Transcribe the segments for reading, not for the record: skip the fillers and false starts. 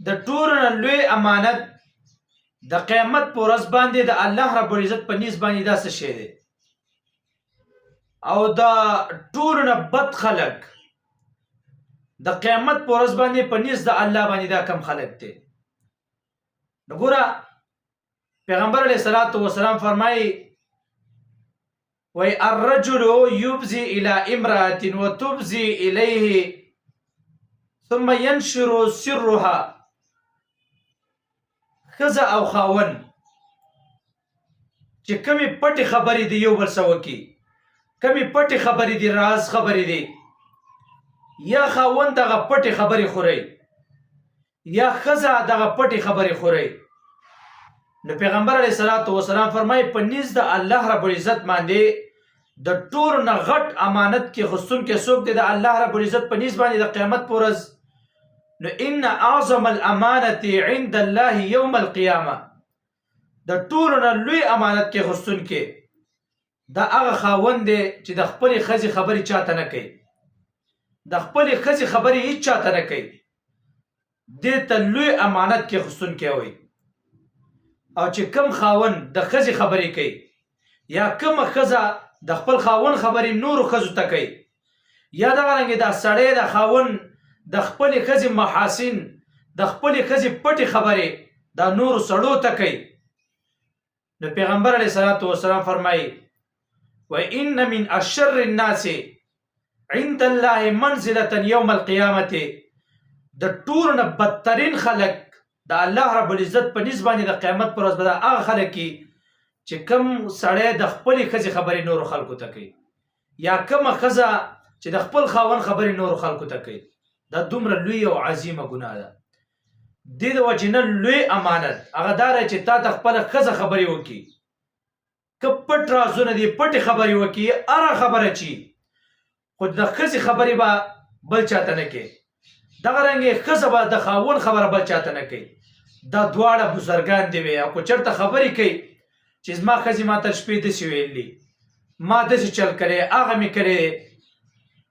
د ټولو نه لوی امانت د قیامت په ورځ باندې د الله رب العزت په نیز باندې دا څه شی دی او د ټولو نه بد خلک د قیامت په ورځ باندې په نیز د الله باندې دا کم خلک دی نو ګوره پیغمبر علیه الصلاة والسلام فرمایي وی الرجل یبزی الی امرأة وتبزی الیه ثم ينشر سرها ښځه او خاون چې کمی پټې خبرې دي یو بل سره وکړي کمی پټې خبرې دي راز خبرې دي یا خاون دغه پټې خبرې خوري یا ښځه دغه پټې خبرې خوري نو پیغمبر علیه الصلاة والسلام فرمایي په نیز د الله رب العزت باندې د ټولو نه غټ امانت کې غوښتونکی څوک دی د الله رب العزت په نیز باندې د قیامت په ورځ نو ان اعظم الامانه عند الله يوم القيامه د ټولو نه لوی امانت کې غوښتونکی دا هغه خاوند دی چې د خپلې ښځې خبرې چاته نه کوي د خپلې ښځې خبرې هیڅ چاته نه کوي دې ته لوی امانت کې غوښتونکی وایي او چې کم خاوند د ښځې خبرې کوي یا کومه ښځه د خپل خاوند خبرې نورو ښځو ته کوي یا دغه رنګې دا سړی د خاوند د خپلې ښځې محاسن د خپلې ښځې پټې خبرې دا نورو سړو ته کوي نو پیغمبر علیه الصلاة والسلام فرمایي وان من اشر الناس عند الله منزلة يوم القيامة د ټولو نه بدترین خلک د الله رب العزت په نیز باندې د قیامت پر ورځ به دا هغه خلک چې کم سړی د خپلې ښځې خبرې نورو خلکو ته کوي یا کومه ښځه چې د خپل خاوند خبرې نورو خلکو ته کوي دا دومره لوی او عظیمه ګناه ده دې د وجې نه لوی امانت هغه دا دی چې تا ته خپله ښځه خبرې وکړي که پټ رازونه دي پټې خبرې وکړي هره خبره چي خو د ښځې خبرې به بل چاته نه کوي دغه رنګې ښځه به د خاوند خبره بل چاته نه کوي دا دواړه بزرګان دي وي او که چېرته خبرې کوي چې زما ښځې ما ته شپې داسې ویلي ما داسې چل کړی هغه مې کړی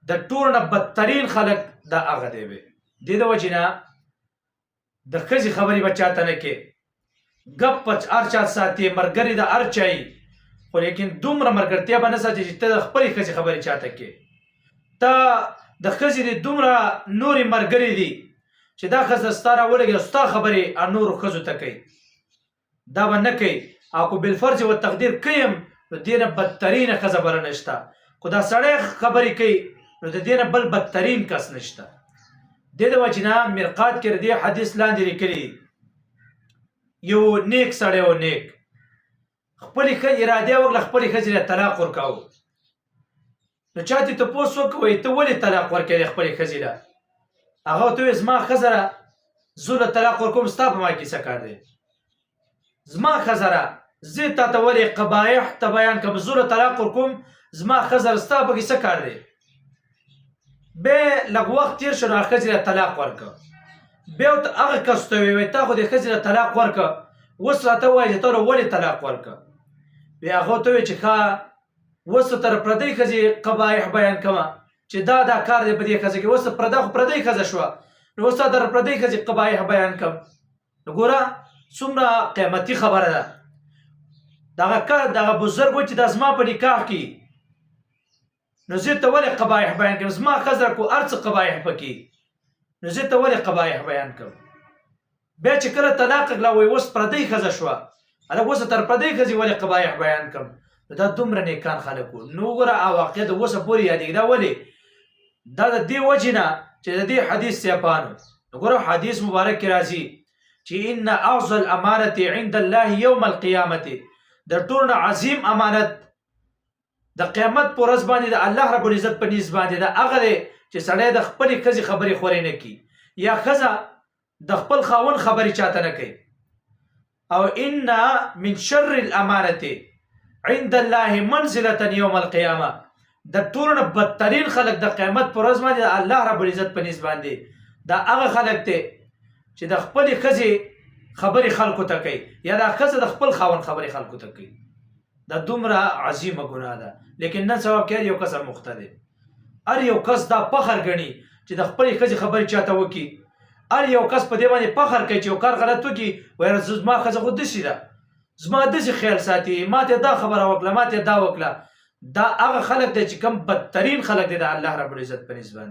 د ټولو نه بدترین خلک دا هغه دی وي دې د وجې نه د ښځې خبرې به چاته نه کوي ګپ پچ هر چا ساتي ملګري د هر چا خو لیکن دومره ملګرتیا به نه ساتي چې ته د خپلې ښځې خبرې چاته کوې ته د ښځې د دومره نورې ملګري دي چې دا ښځه ستا راولګي او ستا خبرې نورو ښځو ته کوي دا به نه کوي او که بالفرض و تقدیر کویم نو دې نه بدترینه ښځه بله نشته خو دا سړی خبرې کوي نو د دې نه بل بدترین کس نشته دې د وجې نه مرقات کې د دې حدیث لاندې لیکلي یو نیک سړی و نیک خپلې ارادې وکړه خپلې ښځې له طلاق ورکاوه نو چا دې تپوس وکړئ ته ولې طلاق ورکوې د خپلې ښځې له هغه ورته وویل زما ښځه را زه له طلاق ورکوم ستا په ما کې څه کار دی زما ښځه را زه تا ته ولې قبایح ته بیان کړم زه له طلاق ورکوم زما ښځه را ستا په کې څه کار دی بیا لږ وخت تېر شو نو هغه ښځې له طلاق ورکړه بیا ورته هغه کس ته وویل تا خو د ښځې له طلاق ورکړه اوس راته ووایه چې تا ولې طلاق ورکړه بیا هغه ورته وویل چې ښه اوس تر پردۍ ښځې قبایح بیان کړمه چې دا کار دی په دې ښځه کې اوس پرده خو پردۍ ښځه شوه نو اوس تا در پردۍ ښځې قبایح بیان کړم نو ګوره څومره قیمتي خبره ده دغه بزرګ و چې دا زما په نکاح کې نو زه ته ولې قبایح بیان کړم زما ښځه کو هر څه قبایح پکې نو زه ته ولې قبایح بیان کړم بیا چې کله طلاق کړله وایي اوس پردۍ ښځه شوه هلک اوس تر پردۍ ښځې ولې قبایح بیان کړم دا دومره نیکان خلک وو نو وګوره واقع د اوسه پورې یادېږي دا ولې دا د دې وجې نه چې د دې حدیث سیاپانو وګوره حدیث مبارک کې راځي چې ان اعظم الامانه عند الله يوم القيامه د ټولو نه عظیم امانت د قیامت په ورځ باندې د الله رب العزت په نیز باندې دا هغه دی چې سړی د خپلې ښځې خبرې خورې نه کړي یا ښځه د خپل خاوند خبرې چاته نه کوي او ان من شر الامانه عند الله منزلة يوم القيامه د ټولو نه بدترین خلک د قیامت په ورځ باندې د الله رب العزت په نیز باندې دا هغه خلک دی چې د خپلې ښځې خبرې خلکو ته کوي یا دا ښځه د خپل خاوند خبرې خلکو ته کوي دا دومره عظیمه ګناه ده لیکن نن سبا کې یو کس مخته دی هر یو کس دا فخر ګڼي چې د خپلې ښځې خبرې چاته وکړي هر یو کس په دې باندې فخر کوي چې یو کار غلط وکړي وایي زما ښځه خو داسې ده زما داسې خیال ساتي ما ته دا خبره وکړه ما ته دا وکړه دا هغه خلک دی چې کوم بدترین خلک دی د الله رب العزت په نسبت